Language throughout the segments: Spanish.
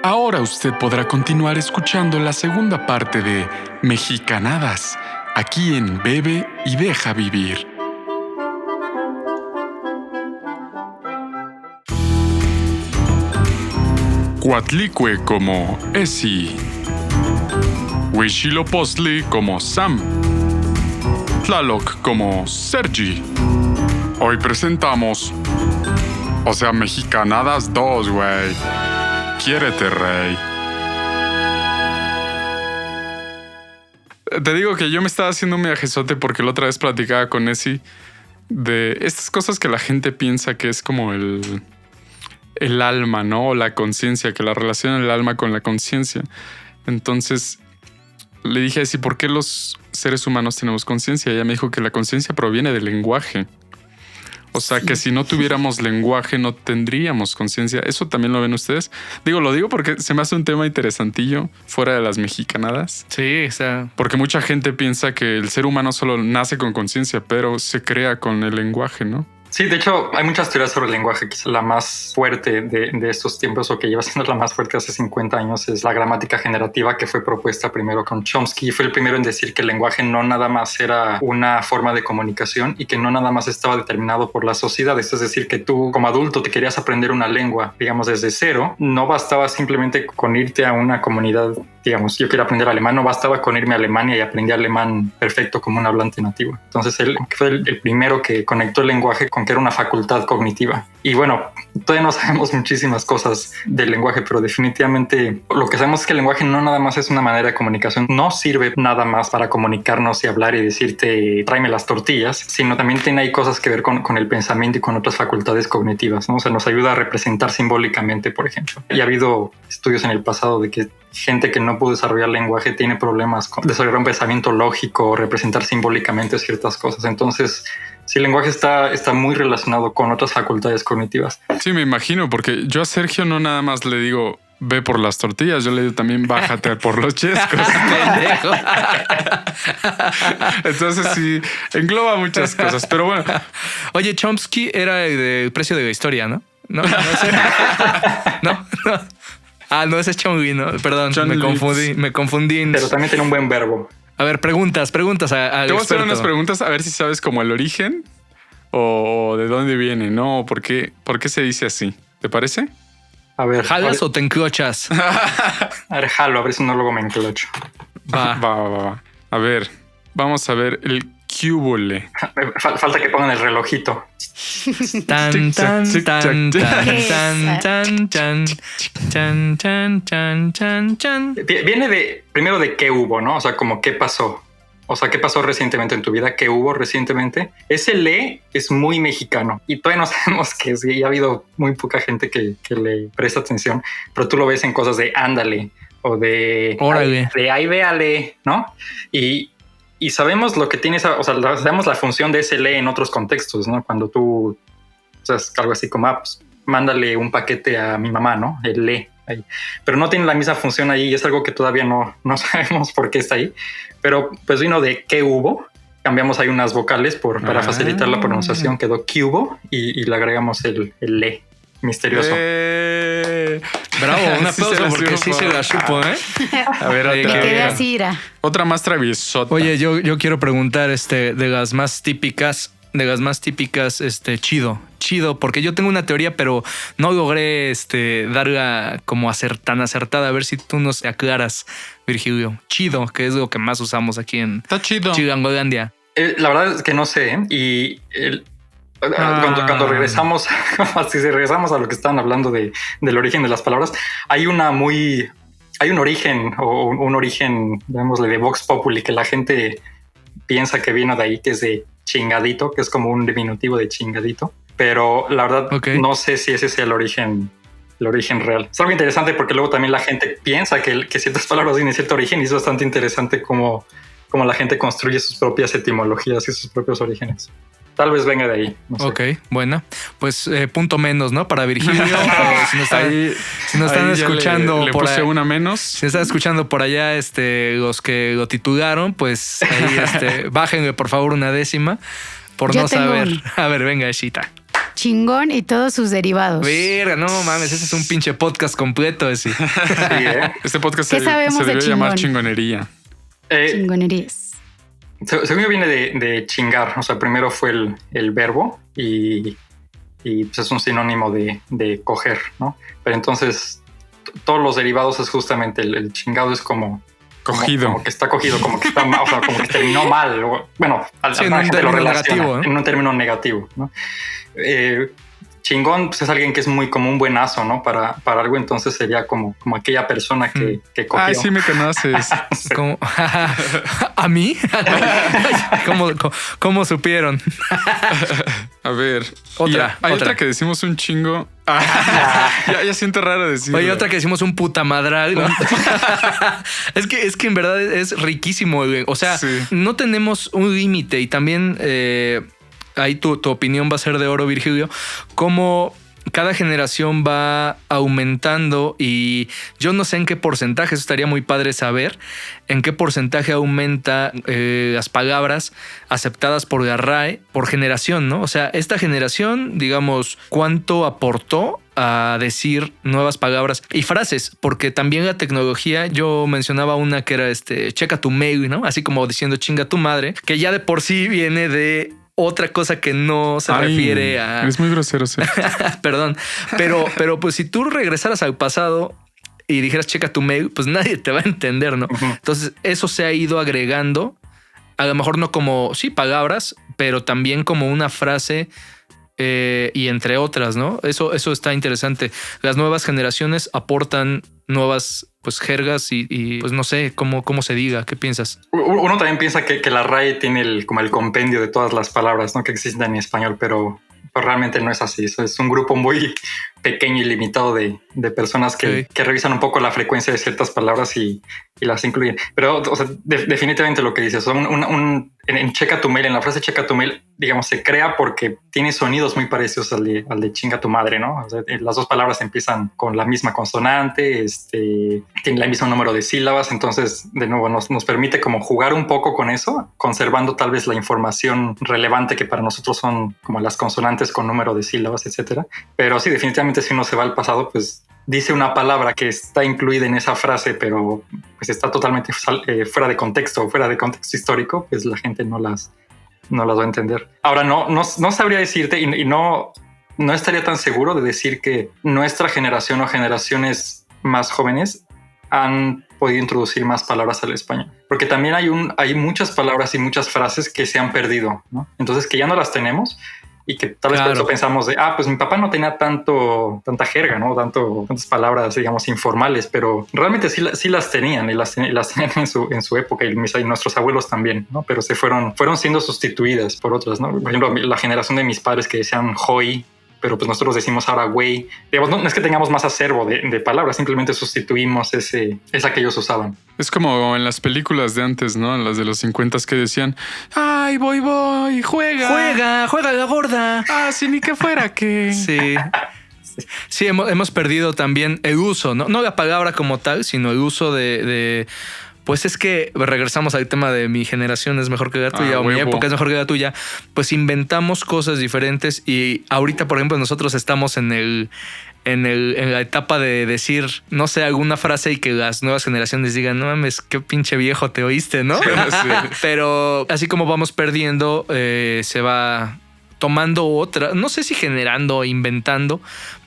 Ahora usted podrá continuar escuchando la segunda parte de Mexicanadas, aquí en Bebe y Deja Vivir. Coatlicue como Esi, Huitzilopochtli como Sam, Tlaloc como Sergi. Hoy presentamos... O sea, Mexicanadas 2, güey. Quiérete, rey. Te digo que yo me estaba haciendo un viajezote porque la otra vez platicaba con Esi de estas cosas que la gente piensa que es como el alma, ¿no? O la conciencia, que la relaciona el alma con la conciencia. Entonces le dije a Esi, ¿por qué los seres humanos tenemos conciencia? Y ella me dijo que la conciencia proviene del lenguaje. O sea, que si no tuviéramos lenguaje no tendríamos conciencia. ¿Eso también lo ven ustedes? Lo digo porque se me hace un tema interesantillo fuera de las mexicanadas. Sí, o sea... Porque mucha gente piensa que el ser humano solo nace con conciencia, pero se crea con el lenguaje, ¿no? Sí, de hecho, hay muchas teorías sobre el lenguaje. Quizá la más fuerte de estos tiempos, o que lleva siendo la más fuerte hace 50 años, es la gramática generativa, que fue propuesta primero con Chomsky. Fue el primero en decir que el lenguaje no nada más era una forma de comunicación y que no nada más estaba determinado por la sociedad. Es decir, que tú como adulto te querías aprender una lengua, digamos, desde cero. No bastaba simplemente con irte a una comunidad, digamos, yo quería aprender alemán, no bastaba con irme a Alemania y aprendí alemán perfecto como un hablante nativo. Entonces él fue el primero que conectó el lenguaje con que era una facultad cognitiva. Y bueno, todavía no sabemos muchísimas cosas del lenguaje, pero definitivamente lo que sabemos es que el lenguaje no nada más es una manera de comunicación, no sirve nada más para comunicarnos y hablar y decirte tráeme las tortillas, sino también tiene ahí cosas que ver con el pensamiento y con otras facultades cognitivas, ¿no? O sea, nos ayuda a representar simbólicamente, por ejemplo. Y ha habido estudios en el pasado de que gente que no pudo desarrollar lenguaje tiene problemas con desarrollar un pensamiento lógico, representar simbólicamente ciertas cosas. Entonces, sí, el lenguaje está muy relacionado con otras facultades cognitivas. Sí, me imagino, porque yo a Sergio no nada más le digo ve por las tortillas, yo le digo también bájate por los chescos. Entonces sí, engloba muchas cosas, pero bueno. Oye, Chomsky era de Precio de la Historia, ¿no? No sé. No. Ah, no, ese es Chomsky, ¿no? Perdón, me confundí. Pero también tiene un buen verbo. A ver, preguntas al experto. Te voy a hacer unas preguntas a ver si sabes como el origen o de dónde viene, ¿no? ¿Por qué se dice así? ¿Te parece? A ver. ¿Jalas o te enclochas? A ver, jalo, a ver si no luego me enclocho. Va. A ver, vamos a ver el cúbole. Falta que pongan el relojito. Tan. Viene primero de qué hubo, ¿no? O sea, como qué pasó. O sea, ¿qué pasó recientemente en tu vida? ¿Qué hubo recientemente? Ese le es muy mexicano y todavía no sabemos qué es. Y ha habido muy poca gente que le presta atención, pero tú lo ves en cosas de ándale o de órale, de ahí véale, ¿no? Y sabemos lo que tiene esa, o sea, sabemos la función de ese le en otros contextos, ¿no? Cuando tú, o sea, es algo así como, pues mándale un paquete a mi mamá, ¿no? El le. Ahí. Pero no tiene la misma función ahí y es algo que todavía no sabemos por qué está ahí. Pero pues vino de qué hubo. Cambiamos ahí unas vocales para facilitar la pronunciación. Quedó qué hubo y le agregamos el le misterioso. Bravo, un aplauso porque sí se la supo, ¿eh? A ver, Me quedé así, otra más traviesota. Oye, yo quiero preguntar de las más típicas, chido, porque yo tengo una teoría, pero no logré darla como tan acertada. A ver si tú nos aclaras, Virgilio. Chido, que es lo que más usamos aquí en Chilangolandia. La verdad es que no sé, Y cuando regresamos, si regresamos a lo que estaban hablando del origen de las palabras, hay un origen o un origen, llamémosle, de Vox Populi, que la gente piensa que vino de ahí, que es de chingadito, que es como un diminutivo de chingadito, pero la verdad no sé si ese sea el origen real. Es algo interesante porque luego también la gente piensa que ciertas palabras tienen cierto origen y es bastante interesante cómo la gente construye sus propias etimologías y sus propios orígenes. Tal vez venga de ahí. No sé. Ok, bueno, pues punto menos, ¿no? Para Virgilio. Si nos están escuchando le por puse ahí, una menos. Si están escuchando por allá, los que lo titularon, pues ahí bájenle por favor una décima por no saber. A ver, venga, Shita. chingón y todos sus derivados. Verga, no mames, ese es un pinche podcast completo ese. Sí, ¿eh? Este podcast ¿Qué se sabemos de debería llamar chingón? chingonería. Chingonerías. Según yo viene de chingar, o sea, primero fue el verbo y pues es un sinónimo de coger, ¿no? Pero entonces todos los derivados es justamente el chingado es como Cogido. como que está cogido, como que está mal, o sea, como que terminó mal. Bueno, Sí, al en un margen de lo término relaciona, negativo, ¿no? en un término negativo, ¿no? Chingón pues es alguien que es muy como un buenazo, ¿no? Para algo, entonces sería como aquella persona que cogió. Ay, sí me conoces. Como, ¿a mí? ¿Cómo supieron? A ver. Otra, Hay otra. otra que decimos un chingo. Ya siento raro decirlo. Oye, otra que decimos un puta madral, ¿no? es que en verdad es riquísimo, güey. O sea, Sí. no tenemos un límite y también ahí tu opinión va a ser de oro, Virgilio. Como cada generación va aumentando y yo no sé en qué porcentaje, eso estaría muy padre saber, en qué porcentaje aumenta las palabras aceptadas por la RAE por generación, ¿no? O sea, esta generación, digamos, ¿cuánto aportó a decir nuevas palabras y frases? Porque también la tecnología, yo mencionaba una que era checa tu mail, ¿no? Así como diciendo chinga tu madre, que ya de por sí viene de otra cosa que no se refiere a... Es muy grosero, sí. Perdón, pero pues si tú regresaras al pasado y dijeras checa tu mail, pues nadie te va a entender, ¿no? Ujú. Entonces eso se ha ido agregando, a lo mejor no como, sí, palabras, pero también como una frase y entre otras, ¿no? Eso está interesante. Las nuevas generaciones aportan nuevas pues jergas y pues no sé cómo se diga. ¿Qué piensas? Uno también piensa que la RAE tiene como el compendio de todas las palabras, ¿no? Que existen en español, pero realmente no es así. Eso es un grupo muy pequeño y limitado de personas que revisan un poco la frecuencia de ciertas palabras y las incluyen. Pero o sea, definitivamente lo que dices, en checa tu mail, en la frase checa tu mail, digamos, se crea porque tiene sonidos muy parecidos al de chinga tu madre, ¿no? O sea, las dos palabras empiezan con la misma consonante, tienen el mismo número de sílabas, entonces de nuevo nos permite como jugar un poco con eso, conservando tal vez la información relevante que para nosotros son como las consonantes con número de sílabas, etcétera. Pero sí, definitivamente si uno se va al pasado, pues dice una palabra que está incluida en esa frase, pero pues está totalmente fuera de contexto histórico, pues la gente no las va a entender. Ahora no sabría decirte y no estaría tan seguro de decir que nuestra generación o generaciones más jóvenes han podido introducir más palabras al español, porque también hay muchas palabras y muchas frases que se han perdido, ¿no? Entonces que ya no las tenemos y que tal vez por eso pensamos de, pues mi papá no tenía tanta jerga, ¿no? Tantas palabras, digamos, informales, pero realmente sí las tenían y las tenían en su época y nuestros abuelos también, ¿no? Pero fueron siendo sustituidas por otras, ¿no? Por ejemplo, la generación de mis padres que decían hoy, pero pues nosotros decimos ahora güey. Digamos, no es que tengamos más acervo de palabras, simplemente sustituimos esa que ellos usaban. Es como en las películas de antes, ¿no? En las de los 50 que decían, ay, voy, juega la gorda. Ah, sí, ni que fuera que... Sí. Sí, hemos perdido también el uso, ¿no? No la palabra como tal, sino el uso de pues es que regresamos al tema de mi generación es mejor que la tuya o mi época es mejor que la tuya. Pues inventamos cosas diferentes y ahorita, por ejemplo, nosotros estamos en la etapa de decir, no sé, alguna frase y que las nuevas generaciones digan, no mames, qué pinche viejo te oíste, ¿no? Sí. Pero así como vamos perdiendo, se va tomando otra, no sé si generando o inventando,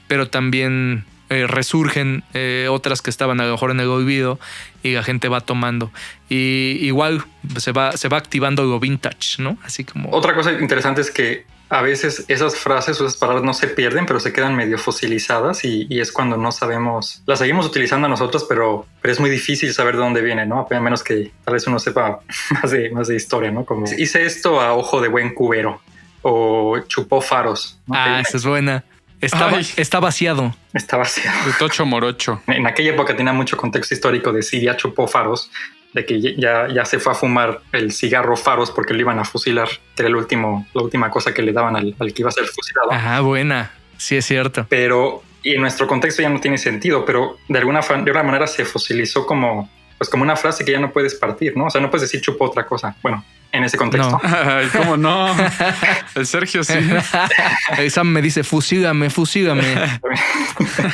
pero también resurgen otras que estaban a lo mejor en el olvido y la gente va tomando. Y igual se va activando lo vintage, ¿no? Así como... Otra cosa interesante es que a veces esas frases o esas palabras no se pierden, pero se quedan medio fosilizadas y es cuando no sabemos. Las seguimos utilizando nosotros, pero es muy difícil saber de dónde viene, ¿no? A menos que tal vez uno sepa más de historia, ¿no? Como hice esto a ojo de buen cubero o chupó faros, ¿no? Esa es buena. Está vaciado. Está vaciado. De tocho morocho. En aquella época tenía mucho contexto histórico de si ya chupó faros, de que ya se fue a fumar el cigarro faros porque lo iban a fusilar, que era la última cosa que le daban al que iba a ser fusilado. Ajá, buena. Sí, es cierto. Pero y en nuestro contexto ya no tiene sentido, pero de alguna manera se fosilizó como una frase que ya no puedes partir, ¿no? O sea, no puedes decir chupó otra cosa. Bueno, en ese contexto. No. Ay, ¿cómo no? El Sergio sí. El Sam me dice, fusígame.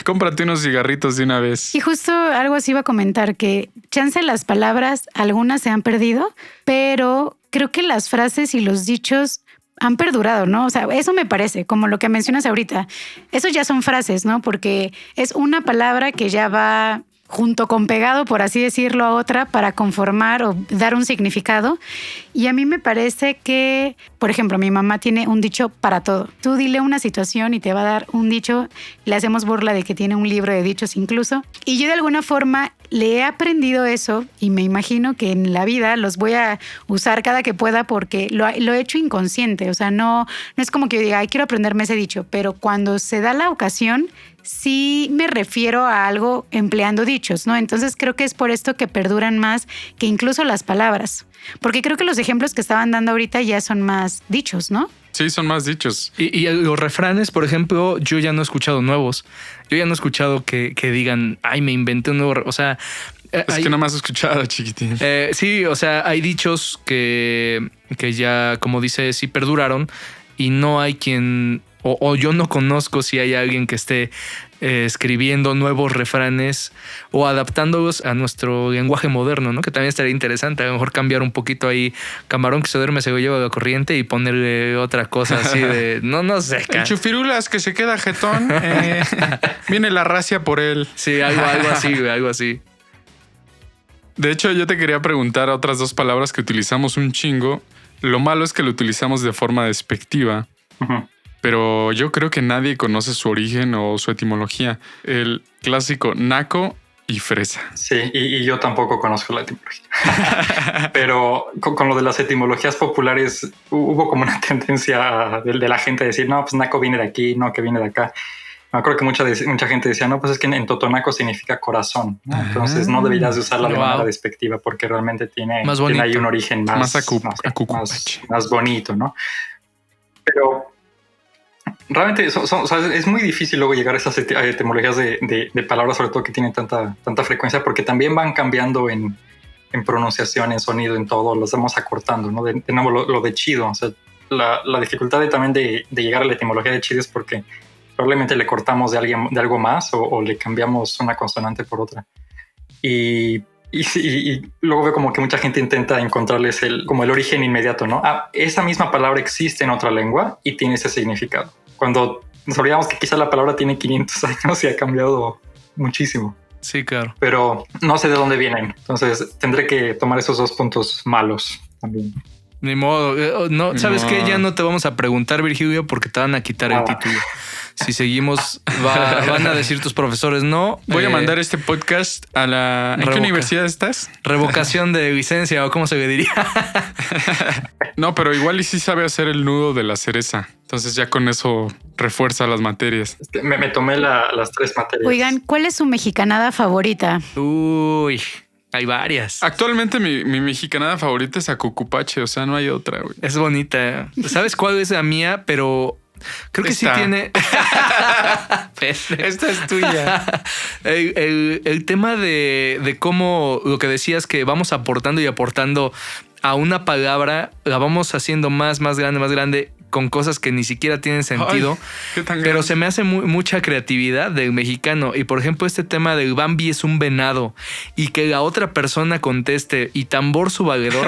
Cómprate unos cigarritos de una vez. Y justo algo así iba a comentar, que chance las palabras, algunas se han perdido, pero creo que las frases y los dichos han perdurado, ¿no? O sea, eso me parece, como lo que mencionas ahorita. Eso ya son frases, ¿no? Porque es una palabra que ya va junto con pegado, por así decirlo, a otra para conformar o dar un significado. Y a mí me parece que, por ejemplo, mi mamá tiene un dicho para todo. Tú dile una situación y te va a dar un dicho. Le hacemos burla de que tiene un libro de dichos incluso. Y yo de alguna forma le he aprendido eso y me imagino que en la vida los voy a usar cada que pueda porque lo he hecho inconsciente. O sea, no es como que yo diga, ay, quiero aprenderme ese dicho, pero cuando se da la ocasión, sí me refiero a algo empleando dichos, ¿no? Entonces creo que es por esto que perduran más que incluso las palabras. Porque creo que los ejemplos que estaban dando ahorita ya son más dichos, ¿no? Sí, son más dichos. Y los refranes, por ejemplo, yo ya no he escuchado nuevos. Yo ya no he escuchado que digan, ay, me inventé un nuevo... O sea... Es que no me has escuchado, chiquitín. Sí, o sea, hay dichos que ya, como dice, sí perduraron y no hay quien... O yo no conozco si hay alguien que esté escribiendo nuevos refranes o adaptándolos a nuestro lenguaje moderno, ¿no? Que también estaría interesante. A lo mejor cambiar un poquito ahí, camarón que se duerme se lo lleva a la corriente y ponerle otra cosa así de... No sé. El chufirulas que se queda jetón. Viene la racia por él. Sí, algo así, güey, algo así. De hecho, yo te quería preguntar otras dos palabras que utilizamos un chingo. Lo malo es que lo utilizamos de forma despectiva. Uh-huh. Pero yo creo que nadie conoce su origen o su etimología. El clásico naco y fresa. Sí, y yo tampoco conozco la etimología. Pero con lo de las etimologías populares hubo como una tendencia de la gente a decir, no, pues naco viene de aquí, no, que viene de acá. Me acuerdo que mucha gente decía, no, pues es que en totonaco significa corazón, ¿no? Entonces no deberías de usarla de manera despectiva porque realmente tiene ahí un origen más bonito, ¿no? Pero realmente es muy difícil luego llegar a esas etimologías de palabras, sobre todo que tienen tanta frecuencia, porque también van cambiando en pronunciación, en sonido, en todo, los vamos acortando, ¿no? De nuevo, lo de chido, o sea, la dificultad también de llegar a la etimología de chido es porque probablemente le cortamos de algo más o le cambiamos una consonante por otra. Y luego veo como que mucha gente intenta encontrarles el origen inmediato, ¿no? Esa misma palabra existe en otra lengua y tiene ese significado. Cuando nos olvidamos que quizá la palabra tiene 500 años y ha cambiado muchísimo. Sí, claro. Pero no sé de dónde vienen. Entonces tendré que tomar esos dos puntos malos también. Ni modo. No, ¿sabes qué? Ya no te vamos a preguntar, Virgilio, porque te van a quitar el título. Si seguimos, van a decir tus profesores no. Voy a mandar este podcast a la... ¿En qué universidad estás? Revocación de licencia o cómo se le diría. No, pero igual y sí sabe hacer el nudo de la cereza. Entonces ya con eso refuerza las materias. Me tomé las 3 materias. Oigan, ¿cuál es su mexicanada favorita? Uy, hay varias. Actualmente mi mexicanada favorita es Acucupache, o sea, no hay otra, güey. Es bonita. ¿Sabes cuál es la mía? Pero... creo que sí tiene... Esta es tuya. El tema de cómo lo que decías, que vamos aportando y aportando a una palabra, la vamos haciendo más grande con cosas que ni siquiera tienen sentido. Ay, pero se me hace mucha creatividad del mexicano. Y por ejemplo, este tema del Bambi es un venado y que la otra persona conteste y tambor su valedor,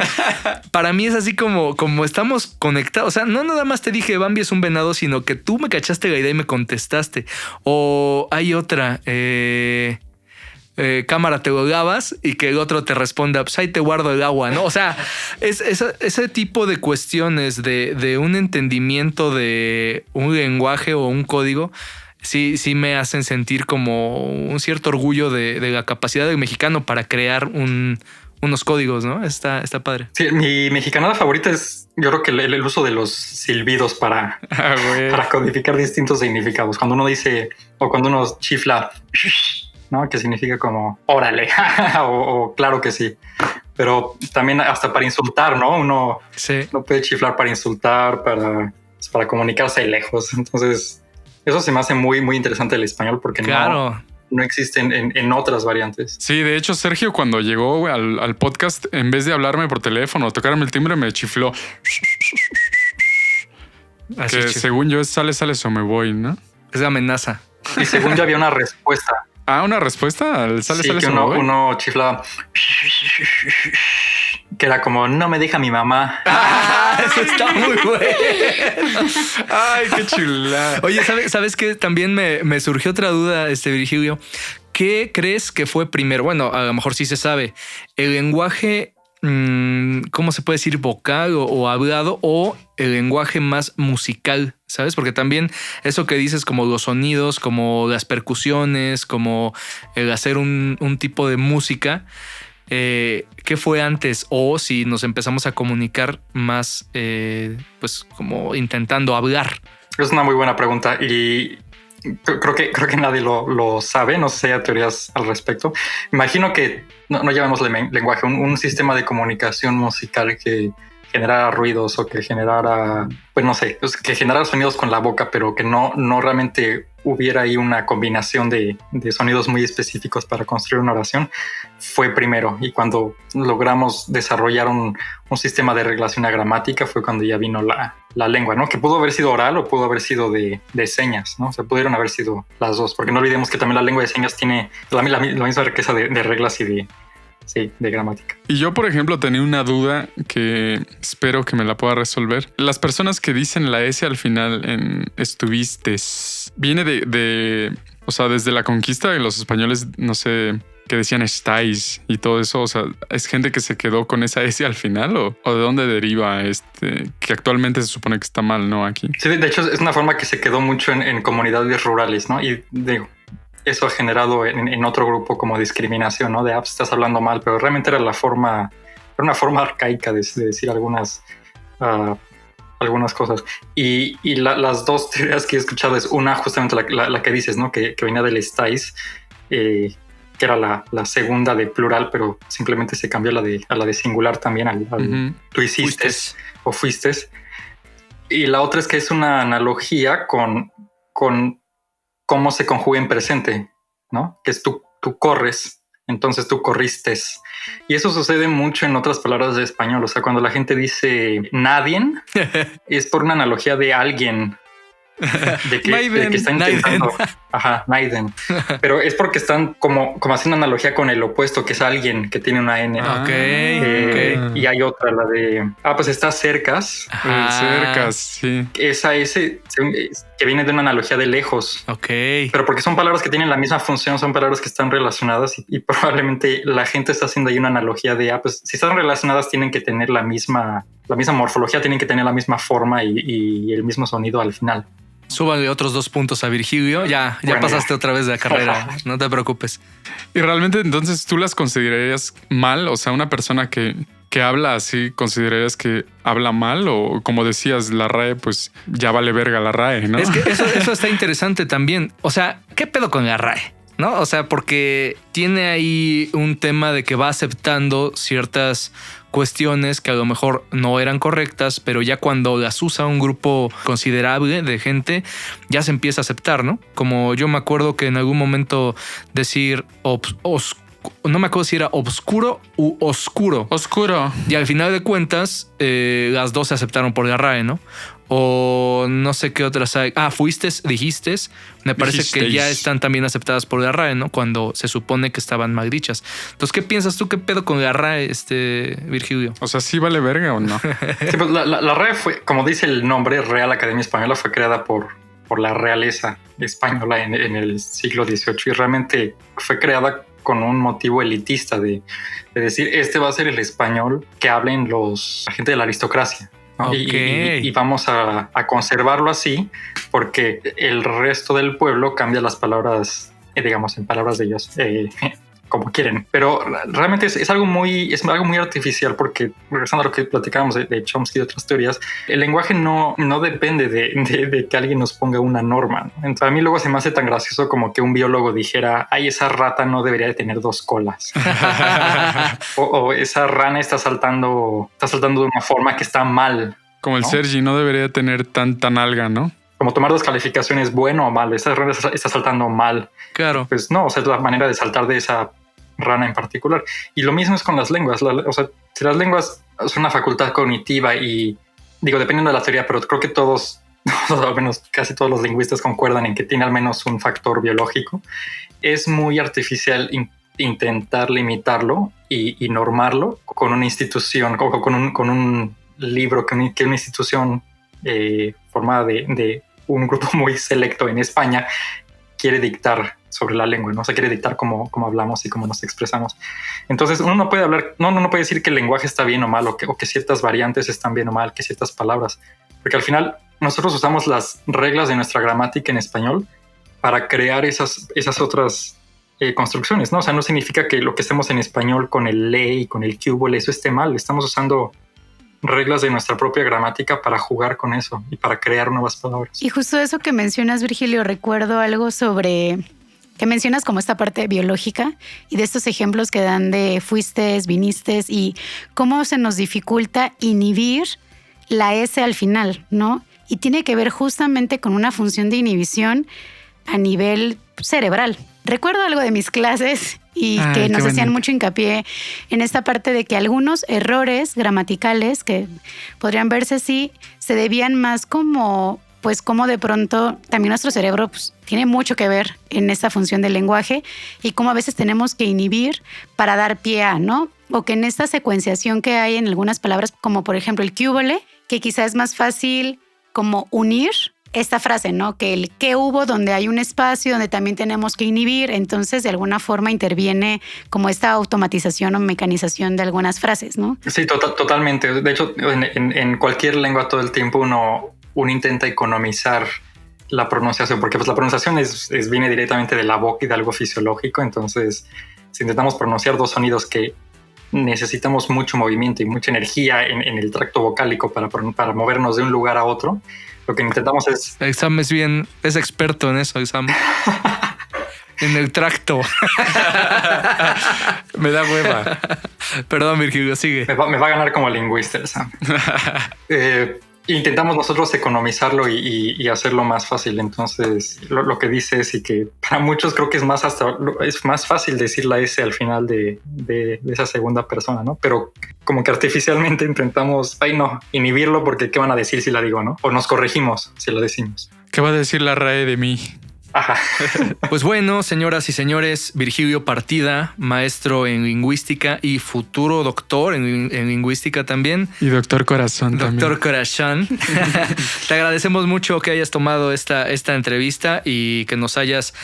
para mí es así como estamos conectados. O sea, no nada más te dije Bambi es un venado, sino que tú me cachaste la idea y me contestaste. O hay otra... cámara, te lo lavas y que el otro te responda, pues ahí te guardo el agua, ¿no? O sea, ese tipo de cuestiones de un entendimiento de un lenguaje o un código, sí me hacen sentir como un cierto orgullo de la capacidad del mexicano para crear unos códigos, ¿no? Está padre. Sí, mi mexicanada favorita es, yo creo que el uso de los silbidos para codificar distintos significados. Cuando uno dice, o cuando uno chifla, ¿no? Que significa como órale o claro que sí, pero también hasta para insultar, ¿no? Uno no puede chiflar para insultar, para comunicarse lejos. Entonces eso se me hace muy, muy interesante el español porque no existen en otras variantes. Sí, de hecho, Sergio, cuando llegó al podcast, en vez de hablarme por teléfono o tocarme el timbre, me chifló. Así que según yo es sale o me voy, ¿no? Es amenaza. Y según yo había una respuesta. Ah, ¿una respuesta al sale que o me voy? Uno chiflaba que era como no me deja mi mamá. Eso está muy bueno. Ay, qué chulada. Oye, ¿sabes qué? También me surgió otra duda, Virgilio. ¿Qué crees que fue primero? Bueno, a lo mejor sí se sabe. El lenguaje, ¿cómo se puede decir? Vocal o hablado, o el lenguaje más musical, ¿sabes? Porque también eso que dices, como los sonidos, como las percusiones, como el hacer un tipo de música, ¿qué fue antes? O si nos empezamos a comunicar más, pues como intentando hablar. Es una muy buena pregunta y creo que nadie lo sabe. No sé si hay teorías al respecto. Imagino que no llamamos lenguaje, un sistema de comunicación musical que generara ruidos o que generara, pues no sé, que generara sonidos con la boca, pero que no realmente hubiera ahí una combinación de sonidos muy específicos para construir una oración, fue primero. Y cuando logramos desarrollar un sistema de reglas y una gramática fue cuando ya vino la lengua, ¿no? Que pudo haber sido oral o pudo haber sido de señas, ¿no? O sea, pudieron haber sido las dos, porque no olvidemos que también la lengua de señas tiene la misma riqueza de reglas y de gramática. Y yo, por ejemplo, tenía una duda que espero que me la pueda resolver. Las personas que dicen la S al final en estuvistes, viene o sea, desde la conquista de los españoles, no sé, que decían estáis y todo eso. O sea, ¿es gente que se quedó con esa S al final o de dónde deriva que actualmente se supone que está mal, ¿no? Aquí. Sí, de hecho es una forma que se quedó mucho en comunidades rurales, ¿no? Y digo, eso ha generado en otro grupo como discriminación, ¿no? De estás hablando mal, pero realmente era una forma arcaica de decir algunas cosas. Y las dos teorías que he escuchado es una, justamente la que dices, ¿no? Que venía del estáis, que era la segunda de plural, pero simplemente se cambió a la de singular también, tú hiciste o fuiste. Y la otra es que es una analogía con cómo se conjuga en presente, ¿no? Que es tú corres, entonces tú corriste. Y eso sucede mucho en otras palabras de español. O sea, cuando la gente dice nadie, es por una analogía de alguien. De que está intentando. Ajá, Naiden. Pero es porque están como haciendo analogía con el opuesto, que es alguien que tiene una N. Okay. Y hay otra, la de pues está cercas. Cercas, sí. Esa S que viene de una analogía de lejos. Ok. Pero porque son palabras que tienen la misma función, son palabras que están relacionadas y probablemente la gente está haciendo ahí una analogía de pues si están relacionadas tienen que tener la misma morfología, tienen que tener la misma forma y el mismo sonido al final. Súbale otros 2 puntos a Virgilio. Ya bueno, pasaste otra vez de la carrera. No te preocupes. Y realmente entonces tú las considerarías mal. O sea, una persona que habla así, ¿considerarías que habla mal? O como decías, la RAE, pues ya vale verga la RAE, ¿no? Es que eso está interesante también. O sea, ¿qué pedo con la RAE? ¿No? O sea, porque tiene ahí un tema de que va aceptando ciertas cuestiones que a lo mejor no eran correctas, pero ya cuando las usa un grupo considerable de gente, ya se empieza a aceptar, ¿no? Como yo me acuerdo que en algún momento decir no me acuerdo si era obscuro u oscuro. Oscuro. Y al final de cuentas, las dos se aceptaron por la RAE, ¿no? O no sé qué otras hay. fuiste, dijiste. Me parece que ya están también aceptadas por la RAE, ¿no? Cuando se supone que estaban mal dichas. Entonces, ¿qué piensas tú? ¿Qué pedo con la RAE, Virgilio? O sea, ¿sí vale verga o no? Sí, pues la RAE fue, como dice el nombre, Real Academia Española, fue creada por la realeza española en el siglo XVIII y realmente fue creada con un motivo elitista de decir, va a ser el español que hablen la gente de la aristocracia. ¿no? Okay. Y vamos a conservarlo así porque el resto del pueblo cambia las palabras, digamos, en palabras de ellos, como quieren. Pero realmente es algo muy artificial porque, regresando a lo que platicábamos de Chomsky y de otras teorías, el lenguaje no depende de que alguien nos ponga una norma, ¿no? Entonces, a mí luego se me hace tan gracioso como que un biólogo dijera, esa rata no debería de tener 2 colas. o esa rana está saltando de una forma que está mal. Como el ¿no? Sergi no debería tener tanta nalga, ¿no? como tomar dos calificaciones, bueno o malo, esa rana está saltando mal. Claro. Pues no, o sea, es la manera de saltar de esa rana en particular. Y lo mismo es con las lenguas. O sea, si las lenguas son una facultad cognitiva y digo, dependiendo de la teoría, pero creo que todos, al menos casi todos los lingüistas concuerdan en que tiene al menos un factor biológico, es muy artificial intentar limitarlo y normarlo con una institución, con un libro, que una institución formada de un grupo muy selecto en España quiere dictar sobre la lengua, ¿no? O sea, quiere dictar cómo hablamos y cómo nos expresamos. Entonces, uno no puede hablar, no puede decir que el lenguaje está bien o mal, o que ciertas variantes están bien o mal, que ciertas palabras, porque al final nosotros usamos las reglas de nuestra gramática en español para crear esas otras construcciones, ¿no? O sea, no significa que lo que estemos en español con el le y con el que hubo, eso esté mal. Estamos usando reglas de nuestra propia gramática para jugar con eso y para crear nuevas palabras. Y justo eso que mencionas, Virgilio, recuerdo algo sobre que mencionas como esta parte biológica y de estos ejemplos que dan de fuistes, vinistes y cómo se nos dificulta inhibir la S al final, ¿no? Y tiene que ver justamente con una función de inhibición a nivel cerebral. Recuerdo algo de mis clases y que nos hacían mucho hincapié en esta parte de que algunos errores gramaticales que podrían verse así se debían más como de pronto también nuestro cerebro tiene mucho que ver en esta función del lenguaje y cómo a veces tenemos que inhibir para dar pie a, ¿no? O que en esta secuenciación que hay en algunas palabras, como por ejemplo el que húbole, que quizás es más fácil como unir esta frase, ¿no? Que el que hubo, donde hay un espacio, donde también tenemos que inhibir, entonces de alguna forma interviene como esta automatización o mecanización de algunas frases, ¿no? Sí, totalmente. De hecho, en cualquier lengua todo el tiempo uno intenta economizar la pronunciación, porque pues la pronunciación viene directamente de la boca y de algo fisiológico. Entonces, si intentamos pronunciar dos sonidos que necesitamos mucho movimiento y mucha energía en el tracto vocálico para movernos de un lugar a otro, lo que intentamos es... Exam es experto en eso, Exam. En el tracto. Me da hueva. Perdón, Virgilio, sigue. Me va a ganar como lingüista, Exam. Intentamos nosotros economizarlo y hacerlo más fácil. Entonces, lo que dice es y que para muchos creo que es más fácil decir la S al final de esa segunda persona, ¿no? Pero como que artificialmente intentamos, inhibirlo porque ¿qué van a decir si la digo, no? O nos corregimos si la decimos. ¿Qué va a decir la RAE de mí? Ajá. Pues bueno, señoras y señores, Virgilio Partida, maestro en lingüística y futuro doctor en lingüística también. Y doctor Corazón también. Doctor Corazón. Te agradecemos mucho que hayas tomado esta entrevista y que nos hayas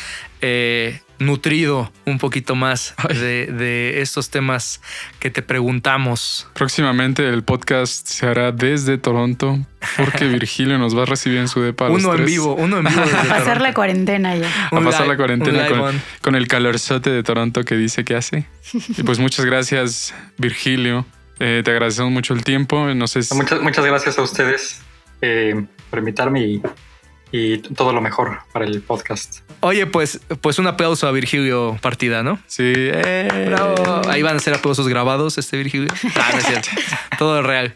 nutrido un poquito más de estos temas que te preguntamos. Próximamente el podcast se hará desde Toronto porque Virgilio nos va a recibir en su depa. Uno en vivo desde a pasar la cuarentena ya. A pasar la cuarentena con el calorzote de Toronto que dice que hace. Y pues muchas gracias, Virgilio. Te agradecemos mucho el tiempo. No sé si... Muchas gracias a ustedes por invitarme y todo lo mejor para el podcast. Oye, pues un aplauso a Virgilio Partida, ¿no? Sí. Bravo. Ahí van a ser aplausos grabados, Virgilio. No es cierto. Todo es real.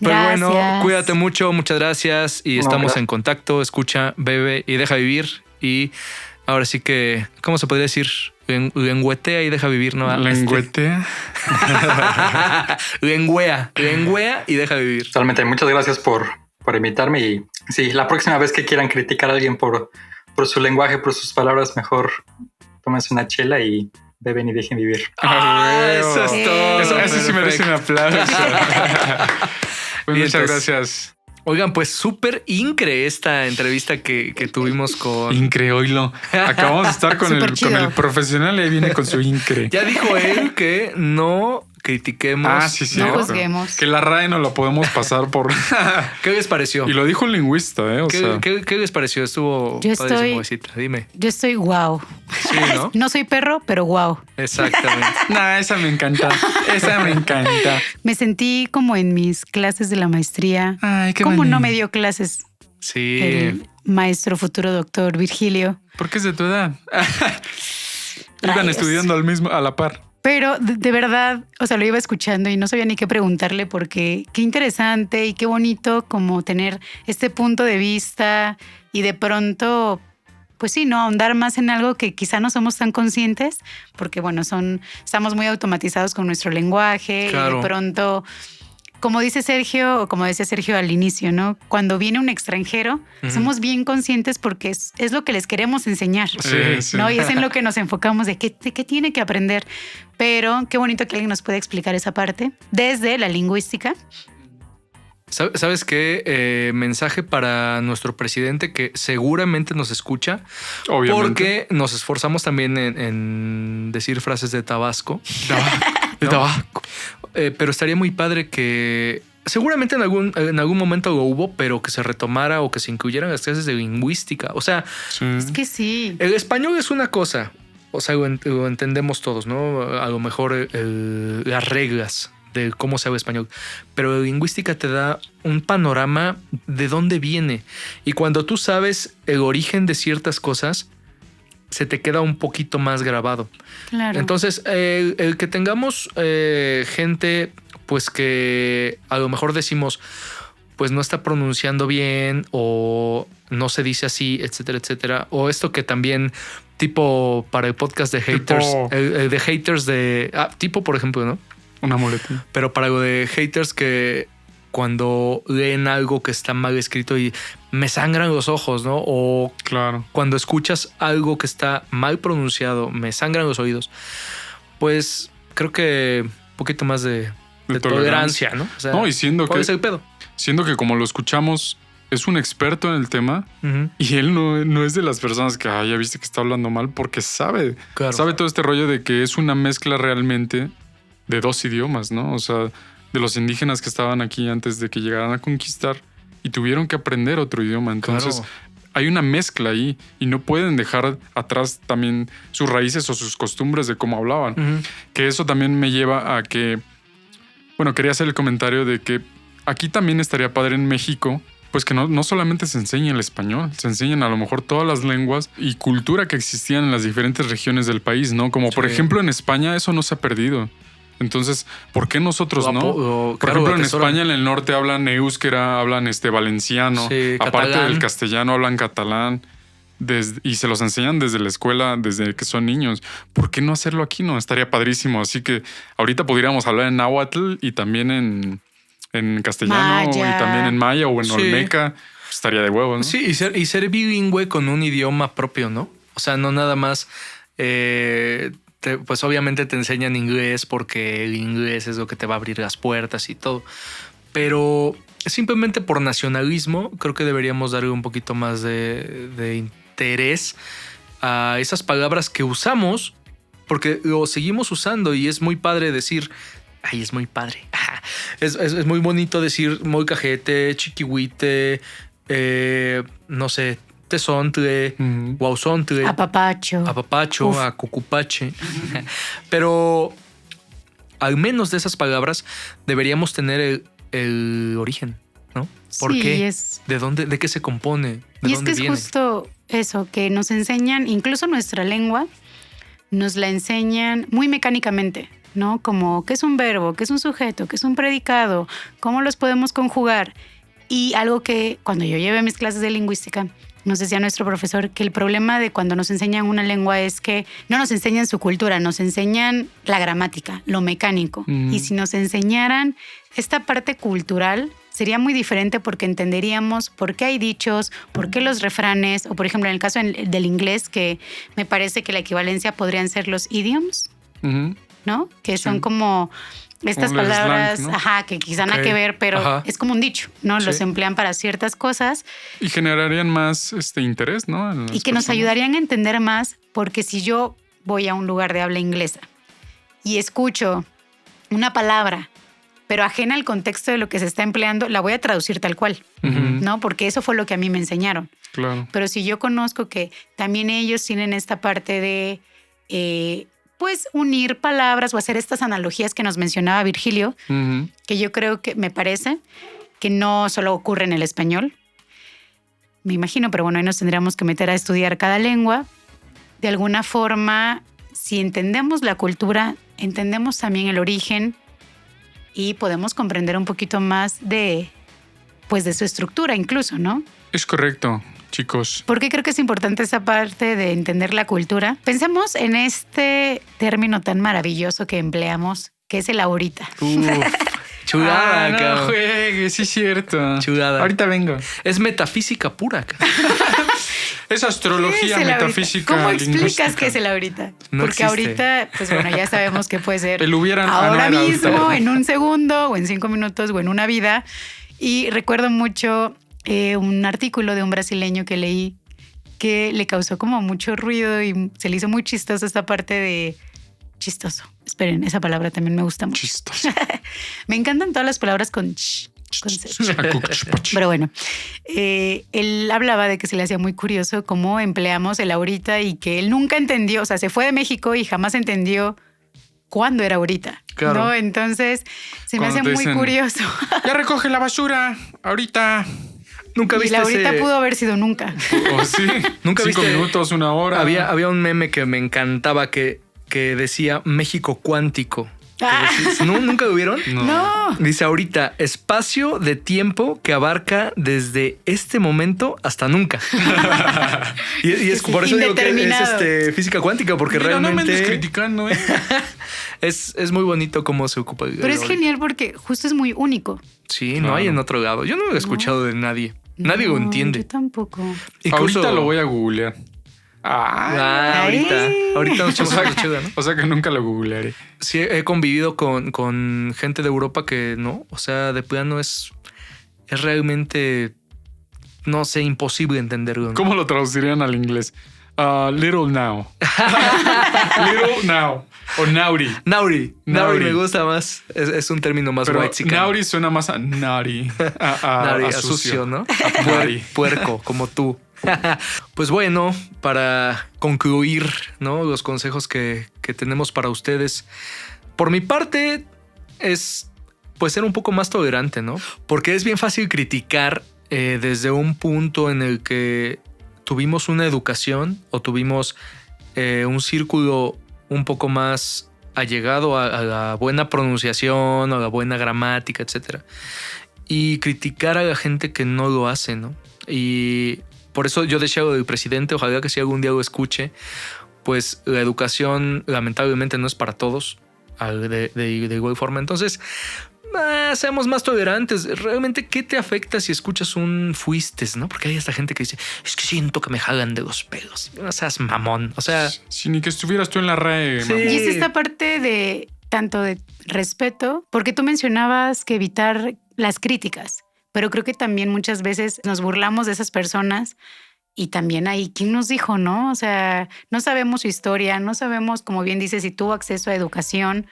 Pero gracias. Bueno, cuídate mucho, muchas gracias y estamos en contacto. Escucha, bebe y deja vivir. Y ahora sí que, ¿cómo se podría decir? Lengüetea y deja vivir, ¿no? Lengüetea. Lengüea y deja vivir. Totalmente. Muchas gracias por invitarme y sí, la próxima vez que quieran criticar a alguien por su lenguaje, por sus palabras, mejor tómense una chela y beben y dejen vivir. Eso es todo. Eso sí merece un aplauso. Pues muchas gracias. Oigan, pues súper incre esta entrevista que tuvimos con... Incre, oílo. Acabamos de estar con el profesional y ahí viene con su incre. Ya dijo él que no critiquemos. Sí. No juzguemos. Que la RAE no lo podemos pasar por... ¿Qué les pareció? Y lo dijo un lingüista, ¿eh? ¿Qué les pareció? Estuvo padrísimo, Besita. Dime. Yo estoy wow. Sí, ¿no? No soy perro, pero wow. Exactamente. Esa me encanta. Me sentí como en mis clases de la maestría. Ay, qué ¿Cómo no me dio clases? Sí. El maestro futuro doctor Virgilio. ¿Por qué es de tu edad? Iban estudiando a la par. Pero de verdad, o sea, lo iba escuchando y no sabía ni qué preguntarle porque qué interesante y qué bonito como tener este punto de vista y de pronto, pues sí, ¿no? Ahondar más en algo que quizá no somos tan conscientes porque, bueno, estamos muy automatizados con nuestro lenguaje. Claro. Y de pronto, como dice Sergio, o como decía Sergio al inicio, ¿no? Cuando viene un extranjero, somos bien conscientes porque es lo que les queremos enseñar, ¿no? Y es en lo que nos enfocamos de qué tiene que aprender. Pero qué bonito que alguien nos pueda explicar esa parte desde la lingüística. ¿Sabes qué? Mensaje para nuestro presidente que seguramente nos escucha. Obviamente. Porque nos esforzamos también en decir frases de Tabasco. De Tabasco. Pero estaría muy padre que seguramente en algún momento lo hubo, pero que se retomara o que se incluyeran las clases de lingüística. O sea, es que sí. El español es una cosa. O sea, lo entendemos todos, ¿no? A lo mejor las reglas de cómo se habla español. Pero la lingüística te da un panorama de dónde viene. Y cuando tú sabes el origen de ciertas cosas, se te queda un poquito más grabado. Claro. Entonces, el que tengamos gente, pues que a lo mejor decimos, pues no está pronunciando bien o no se dice así, etcétera, etcétera. O esto que también, tipo para el podcast de haters, el de haters de... tipo, por ejemplo, ¿no? Una muleta. Pero para lo de haters que cuando leen algo que está mal escrito y me sangran los ojos, ¿no? O claro, cuando escuchas algo que está mal pronunciado, me sangran los oídos. Pues creo que un poquito más de tolerancia, ¿no? O sea, no, y siendo ¿cuál es el pedo? Siendo que como lo escuchamos, es un experto en el tema y él no es de las personas que ya viste que está hablando mal porque sabe todo este rollo de que es una mezcla realmente de dos idiomas, ¿no? O sea, de los indígenas que estaban aquí antes de que llegaran a conquistar y tuvieron que aprender otro idioma. Entonces, hay una mezcla ahí y no pueden dejar atrás también sus raíces o sus costumbres de cómo hablaban. Que eso también me lleva a que, bueno, quería hacer el comentario de que aquí también estaría padre en México, pues que no solamente se enseña el español, se enseñan a lo mejor todas las lenguas y cultura que existían en las diferentes regiones del país, ¿no? Como por ejemplo en España eso no se ha perdido. Entonces, ¿por qué nosotros no? Por ejemplo, en España, en el norte, hablan euskera, hablan valenciano. Sí, aparte catalán. Del castellano, hablan catalán. Y se los enseñan desde la escuela, desde que son niños. ¿Por qué no hacerlo aquí? No, estaría padrísimo. Así que ahorita podríamos hablar en náhuatl y también en castellano. Maya. Y también en maya o en olmeca. Estaría de huevo, ¿no? Sí, y ser bilingüe con un idioma propio, ¿no? O sea, no nada más... pues obviamente te enseñan inglés porque el inglés es lo que te va a abrir las puertas y todo. Pero simplemente por nacionalismo creo que deberíamos darle un poquito más de interés a esas palabras que usamos porque lo seguimos usando y es muy padre decir... Ay, es muy padre. Es muy bonito decir molcajete, chiquihuite, no sé... tesontle, guauzontle, apapacho, acucupache. Pero al menos de esas palabras deberíamos tener el origen, ¿no? ¿Por qué? ¿De dónde? ¿De qué se compone? ¿De dónde viene? Es justo eso, que nos enseñan, incluso nuestra lengua, nos la enseñan muy mecánicamente, ¿no? Como qué es un verbo, qué es un sujeto, qué es un predicado, cómo los podemos conjugar. Y algo que cuando yo llevé mis clases de lingüística, nos decía nuestro profesor que el problema de cuando nos enseñan una lengua es que no nos enseñan su cultura, nos enseñan la gramática, lo mecánico. Y si nos enseñaran esta parte cultural, sería muy diferente porque entenderíamos por qué hay dichos, por qué los refranes, o por ejemplo en el caso del inglés, que me parece que la equivalencia podrían ser los idioms, ¿no? Que son como... estas palabras, slang, ¿no? Que quizá nada que ver, pero es como un dicho, ¿no? Sí. Los emplean para ciertas cosas. Y generarían más interés, ¿no? Y que nos ayudarían a entender más, porque si yo voy a un lugar de habla inglesa y escucho una palabra, pero ajena al contexto de lo que se está empleando, la voy a traducir tal cual, ¿no? Porque eso fue lo que a mí me enseñaron. Claro. Pero si yo conozco que también ellos tienen esta parte de... pues unir palabras o hacer estas analogías que nos mencionaba Virgilio, que yo creo que me parece que no solo ocurre en el español. Me imagino, pero bueno, ahí nos tendríamos que meter a estudiar cada lengua. De alguna forma, si entendemos la cultura entendemos también el origen y podemos comprender un poquito más de su estructura incluso, ¿no? Es correcto, chicos. ¿Por qué creo que es importante esa parte de entender la cultura? Pensemos en este término tan maravilloso que empleamos, que es el ahorita. Chulada, no juegues, sí es cierto. Chulada. Ahorita vengo. Es metafísica pura. Es astrología, metafísica. ¿Cómo explicas lingüística? qué es el ahorita? No Porque existe. ahorita, pues bueno, ya sabemos que puede ser El hubiera ahora no era mismo, ahorita. en un segundo, o en 5 minutos, o en una vida. Y recuerdo mucho un artículo de un brasileño que leí que le causó como mucho ruido y se le hizo muy chistoso esta parte de chistoso. Esperen, esa palabra también me gusta mucho. Chistoso. Me encantan todas las palabras con ch, con c. Pero bueno, él hablaba de que se le hacía muy curioso cómo empleamos el ahorita y que él nunca entendió, o sea, se fue de México y jamás entendió cuándo era ahorita. Claro. ¿No? Entonces se me hace Cuando te muy dicen, curioso. Ya recoge la basura, ahorita. Nunca Y viste la ahorita ese... pudo haber sido nunca. O sí. Nunca 5 viste- minutos, 1 hora. Había un meme que me encantaba que decía México cuántico. Ah. ¿No? ¿Nunca lo vieron? No. Dice ahorita, espacio de tiempo que abarca desde este momento hasta nunca. y es Sí, por eso digo que es indeterminado. física cuántica, porque Mira, no me andes realmente criticando, ¿eh? es muy bonito cómo se ocupa. Pero es genial porque justo es muy único. Sí, Claro. no hay en otro lado. Yo no lo he escuchado de nadie. Nadie lo No, entiende. Yo tampoco. Incluso- Ahorita lo voy a googlear. Ahorita. Ay. Ahorita nos echamos O sea, una chida, ¿no? O sea que nunca lo googlearé. Sí, he convivido con gente de Europa que no, o sea, de plano es realmente, no sé, imposible entenderlo, ¿no? ¿Cómo lo traducirían al inglés? Little now. Little now. O naughty. Nauri Nauri. me gusta más, es un término más Pero white naughty suena más a naughty. A sucio, ¿no? A naughty. Puerco, como tú. Pues bueno, para concluir, ¿no? Los consejos que tenemos para ustedes. Por mi parte, es pues ser un poco más tolerante, ¿no? Porque es bien fácil criticar desde un punto en el que tuvimos una educación o tuvimos un círculo un poco más allegado a la buena pronunciación, a la buena gramática, etcétera. Y criticar a la gente que no lo hace, ¿no? Y por eso yo decía lo del presidente, ojalá que si algún día lo escuche, pues la educación lamentablemente no es para todos de igual forma. Entonces, seamos más tolerantes. Realmente, ¿qué te afecta si escuchas un fuistes, no? Porque hay esta gente que dice, es que siento que me jalan de los pelos. No seas mamón. O sea, Si ni que estuvieras tú en la RAE, Sí. mamá. Y es esta parte de tanto de respeto, porque tú mencionabas que evitar las críticas, pero creo que también muchas veces nos burlamos de esas personas y también ahí, ¿quién nos dijo, no? O sea, no sabemos su historia, no sabemos, como bien dice, si tuvo acceso a educación,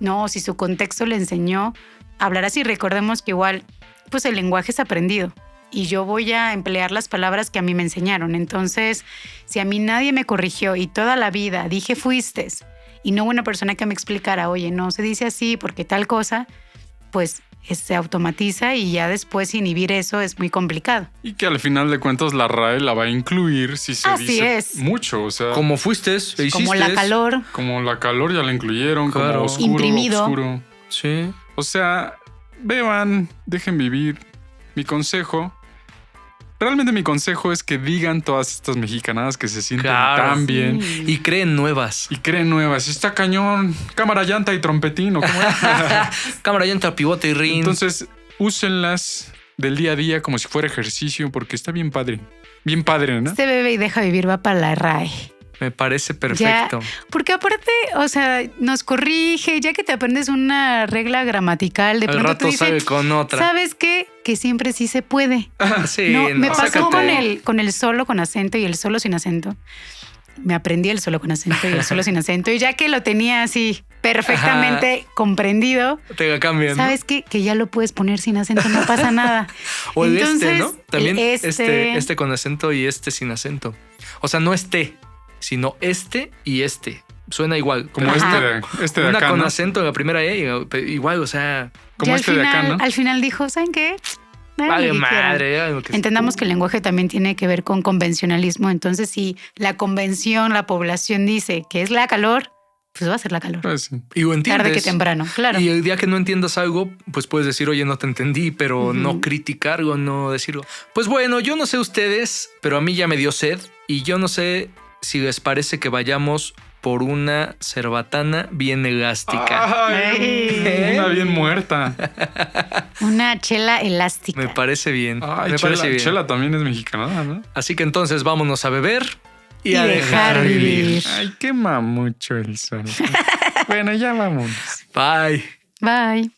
no, o si su contexto le enseñó a hablar así. Recordemos que igual, pues el lenguaje es aprendido y yo voy a emplear las palabras que a mí me enseñaron. Entonces, si a mí nadie me corrigió y toda la vida dije fuistes y no hubo una persona que me explicara, oye, no se dice así porque tal cosa, pues se automatiza y ya después inhibir eso es muy complicado. Y que al final de cuentas la RAE la va a incluir si se Así dice es. mucho. O sea, como fuistes, e Como hiciste. la calor. como la calor ya la incluyeron, Claro. como oscuro, Imprimido. oscuro. Sí. O sea, beban, dejen vivir. Mi consejo, realmente mi consejo es que digan todas estas mexicanadas que se sienten Claro. tan bien Sí. Y creen nuevas. y creen nuevas. Está cañón, cámara, llanta y trompetín, ¿o cómo es? Cámara llanta, pivote y rin. Entonces, úsenlas del día a día como si fuera ejercicio porque está bien padre. Bien padre, ¿no? Este bebe y deja vivir va para la RAE. me parece perfecto. Porque aparte, o sea, nos corrige, ya que te aprendes una regla gramatical, de Al pronto rato te sale dice, con otra. ¿sabes qué? Que siempre sí se puede. Sí, No, me pasó sácate. con el solo con acento y el solo sin acento. Me aprendí el solo con acento y el solo sin acento. Y ya que lo tenía así perfectamente comprendido, Te la cambian, ¿no? ¿sabes qué? Que ya lo puedes poner sin acento, no pasa nada. O el Entonces, ¿no? También el este con acento y este sin acento. O sea, no este, sino este y este. Suena igual. Como Ajá. este de una acá, con ¿no? acento en la primera E, igual, o sea, Como Ya este al de final, acá, ¿no? al final dijo, ¿saben qué? Hagan vale lo que quieran. madre. hagan lo que Entendamos que el lenguaje también tiene que ver con convencionalismo. Entonces, si la convención, la población dice que es la calor, pues va a ser la calor. Pues sí. Y lo entiendes. Tarde que temprano, claro. Y el día que no entiendas algo, pues puedes decir, oye, no te entendí, pero no criticarlo, no decirlo. Pues bueno, yo no sé ustedes, pero a mí ya me dio sed y yo no sé si les parece que vayamos por una cerbatana bien elástica. Ay, una bien muerta. Una chela elástica. Me parece bien. Ay, me parece bien. Chela también es mexicana, ¿no? Así que entonces vámonos a beber y a dejar vivir. Ay, qué mamucho el sol. Bueno, ya vámonos. Bye. Bye.